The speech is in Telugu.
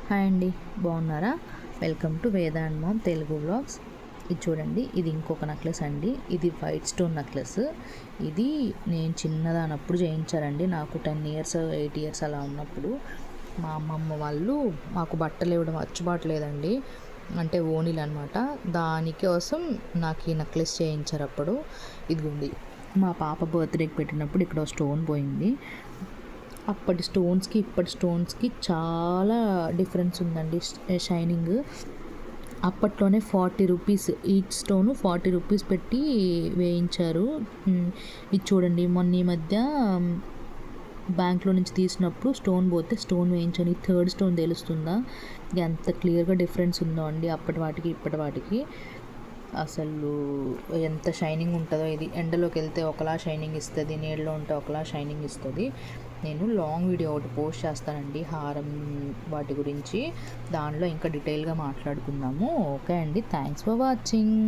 హాయ్ అండి, బాగున్నారా? వెల్కమ్ టు వేద అండ్ మామ్ తెలుగు వ్లాగ్స్. ఇది చూడండి, ఇది ఇంకొక నెక్లెస్ అండి. ఇది వైట్ స్టోన్ నెక్లెస్. ఇది నేను చిన్నదానప్పుడు చేయించారండి. నాకు 10 ఇయర్స్ 8 ఇయర్స్ అలా ఉన్నప్పుడు మా అమ్మమ్మ వాళ్ళు మాకు బట్టలు ఇవ్వడం అచ్చుబాట్లేదండి, అంటే ఓణీలు అనమాట. దానికోసం నాకు ఈ నెక్లెస్ చేయించారు అప్పుడు. ఇదిగోండి, మా పాప బర్త్డేకి పెట్టినప్పుడు ఇక్కడ స్టోన్ పోయింది. అప్పటి స్టోన్స్కి ఇప్పటి స్టోన్స్కి చాలా డిఫరెన్స్ ఉందండి. షైనింగ్ అప్పట్లోనే 40 రూపీస్ ఈచ్ స్టోను, 40 రూపీస్ పెట్టి వేయించారు. ఇది చూడండి, మొన్న ఈ మధ్య బ్యాంక్లో నుంచి తీసినప్పుడు స్టోన్ పోతే స్టోన్ వేయించని థర్డ్ స్టోన్ తెలుస్తుందా? ఎంత క్లియర్గా డిఫరెన్స్ ఉందో అండి అప్పటి వాటికి ఇప్పటి వాటికి. అసలు ఎంత షైనింగ్ ఉంటుందో. ఇది ఎండలోకి వెళ్తే ఒకలా షైనింగ్ ఇస్తుంది, నీళ్ళలో ఉంటే ఒకలా షైనింగ్ ఇస్తుంది. నేను లాంగ్ వీడియో ఒకటి పోస్ట్ చేస్తానండి హారం వాటి గురించి. దానిలో ఇంకా డీటెయిల్గా మాట్లాడుకుందాము. ఓకే అండి, థ్యాంక్స్ ఫర్ వాచింగ్.